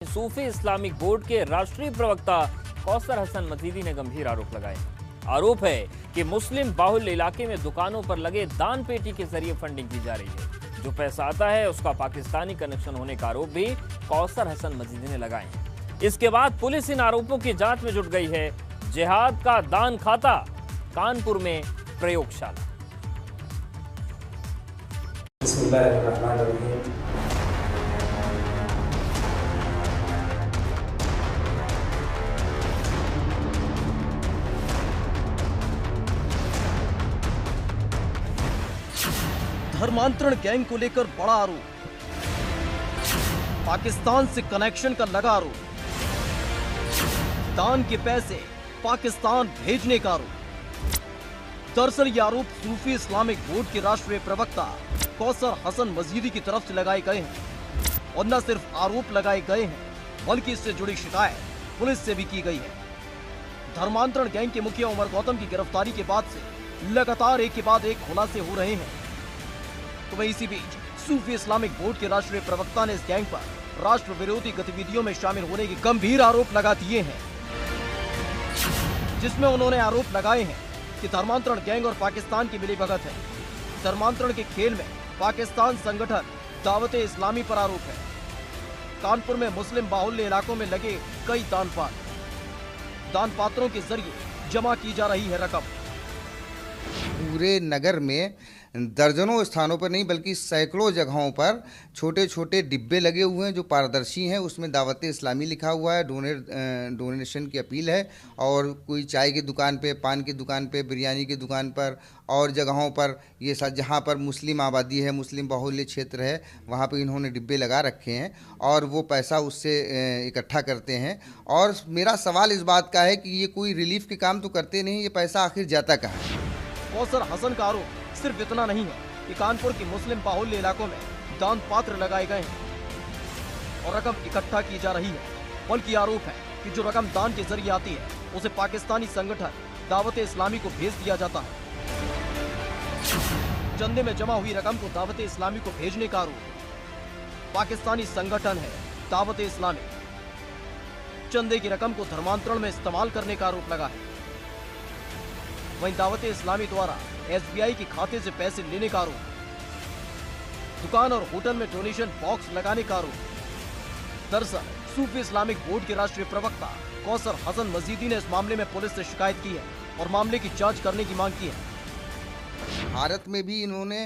सूफी Islamic board के राष्ट्रीय प्रवक्ता कौसर हसन मजीदी ने गंभीर आरोप लगाए। आरोप है कि मुस्लिम बाहुल्य इलाके में दुकानों पर लगे दान पेटी के जरिए फंडिंग की जा रही है। जो पैसा आता है उसका पाकिस्तानी कनेक्शन होने का आरोप भी कौसर हसन मजीदी ने लगाए हैं। इसके बाद पुलिस इन आरोपों की जांच में जुट गई है। जिहाद का दान खाता, कानपुर में प्रयोगशाला। धर्मांतरण गैंग को लेकर बड़ा आरोप, पाकिस्तान से कनेक्शन का लगा आरोप, दान के पैसे पाकिस्तान भेजने का आरोप। दरअसल ये आरोप सूफी इस्लामिक बोर्ड के राष्ट्रीय प्रवक्ता कौसर हसन मजीदी की तरफ से लगाए गए हैं। और न सिर्फ आरोप लगाए गए हैं बल्कि इससे जुड़ी शिकायत पुलिस से भी की गई है। धर्मांतरण गैंग के मुखिया उमर गौतम की गिरफ्तारी के बाद से लगातार एक के बाद एक खुलासे हो रहे हैं। तो वहीं इसी बीच सूफी इस्लामिक बोर्ड के राष्ट्रीय प्रवक्ता ने इस गैंग पर राष्ट्र विरोधी गतिविधियों में शामिल होने के गंभीर आरोप लगा दिए हैं, जिसमें उन्होंने आरोप लगाए हैं कि धर्मांतरण गैंग और पाकिस्तान की मिलीभगत है। धर्मांतरण के खेल में पाकिस्तान संगठन दावते इस्लामी पर आरोप है। कानपुर में मुस्लिम बाहुल्य इलाकों में लगे कई दान पात्रों के जरिए जमा की जा रही है रकम। पूरे नगर में दर्जनों स्थानों पर नहीं बल्कि सैकड़ों जगहों पर छोटे छोटे डिब्बे लगे हुए हैं जो पारदर्शी हैं। उसमें दावत इस्लामी लिखा हुआ है, डोनेशन की अपील है। और कोई चाय की दुकान पे, पान की दुकान पे, बिरयानी की दुकान पर और जगहों पर ये सब जहाँ पर मुस्लिम आबादी है, मुस्लिम बाहुल्य क्षेत्र है, वहाँ पे इन्होंने डिब्बे लगा रखे हैं और वो पैसा उससे इकट्ठा करते हैं। और मेरा सवाल इस बात का है कि ये कोई रिलीफ के काम तो करते नहीं, ये पैसा आखिर जाता कहाँ है? कौसर हसन का आरोप सिर्फ इतना नहीं है कि कानपुर के मुस्लिम बाहुल्य इलाकों में दान पात्र लगाए गए हैं और रकम इकट्ठा की जा रही है, बल्कि आरोप है कि जो रकम दान के जरिए आती है उसे पाकिस्तानी संगठन दावत इस्लामी को भेज दिया जाता है। चंदे में जमा हुई रकम को दावत इस्लामी को भेजने का आरोप पाकिस्तानी संगठन है दावत इस्लामी। चंदे की रकम को धर्मांतरण में इस्तेमाल करने का आरोप लगा है। वहीं दावत इस्लामी द्वारा SBI के खाते से पैसे लेने का आरोप, दुकान और होटल में डोनेशन बॉक्स लगाने का आरोप। दरअसल सूफी इस्लामिक बोर्ड के राष्ट्रीय प्रवक्ता कौसर हसन मजीदी ने इस मामले में पुलिस से शिकायत की है और मामले की जांच करने की मांग की है। भारत में भी इन्होंने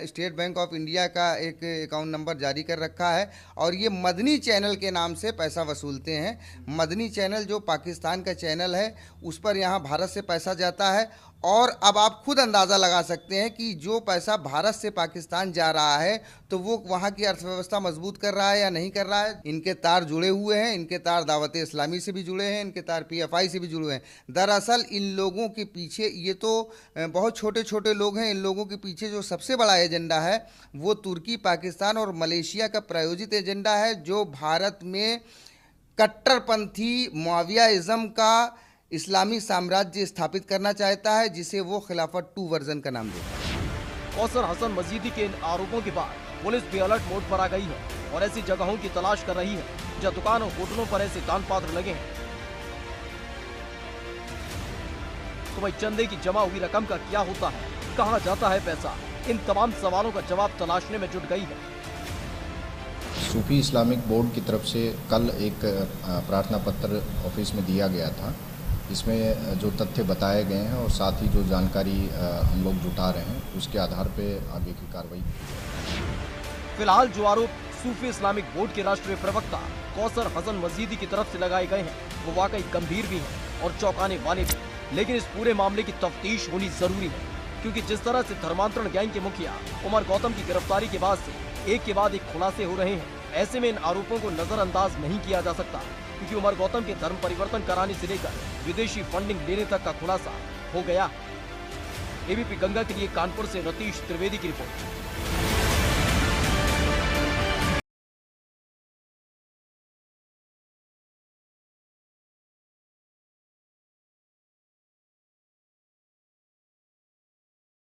स्टेट बैंक ऑफ इंडिया का एक अकाउंट नंबर जारी कर रखा है और ये मदनी चैनल के नाम से पैसा वसूलते हैं। मदनी चैनल जो पाकिस्तान का चैनल है उस पर यहाँ भारत से पैसा जाता है। और अब आप खुद अंदाज़ा लगा सकते हैं कि जो पैसा भारत से पाकिस्तान जा रहा है तो वो वहाँ की अर्थव्यवस्था मजबूत कर रहा है या नहीं कर रहा है। इनके तार जुड़े हुए हैं, इनके तार दावत इस्लामी से भी जुड़े हैं, इनके तार PFI से भी जुड़े हैं। दरअसल इन लोगों के पीछे, ये तो बहुत छोटे छोटे लोग हैं, इन लोगों के पीछे जो सबसे बड़ा एजेंडा है वो तुर्की, पाकिस्तान और मलेशिया का प्रायोजित एजेंडा है, जो भारत में कट्टरपंथी मुआवियाइज़्म का इस्लामी साम्राज्य स्थापित करना चाहता है, जिसे वो खिलाफत 2 वर्जन का नाम देता है। कौसर हसन मजीदी के इन आरोपों के बाद पुलिस भी अलर्ट मोड पर आ गई है और ऐसी जगहों की तलाश कर रही है जहां दुकान और होटलों पर ऐसे दान पात्र लगे हैं। तो भाई चंदे की जमा हुई रकम का क्या होता है, कहां जाता है पैसा, इन तमाम सवालों का जवाब तलाशने में जुट गई है। सूफी इस्लामिक बोर्ड की तरफ से कल एक प्रार्थना पत्र ऑफिस में दिया गया था। इसमें जो तथ्य बताए गए हैं और साथ ही जो जानकारी हम लोग जुटा रहे हैं उसके आधार पे आगे की कार्रवाई। फिलहाल जो आरोप सूफी इस्लामिक बोर्ड के राष्ट्रीय प्रवक्ता कौसर हसन मजीदी की तरफ से लगाए गए हैं वो वाकई गंभीर भी हैं और चौंकाने वाले भी। लेकिन इस पूरे मामले की तफ्तीश होनी जरूरी है, क्योंकि जिस तरह से धर्मांतरण गैंग के मुखिया उमर गौतम की गिरफ्तारी के बाद से एक के बाद एक खुलासे हो रहे हैं, ऐसे में इन आरोपों को नजरअंदाज नहीं किया जा सकता, क्योंकि उमर गौतम के धर्म परिवर्तन कराने से लेकर विदेशी फंडिंग लेने तक का खुलासा हो गया। ABP गंगा के लिए कानपुर से रतीश त्रिवेदी की रिपोर्ट।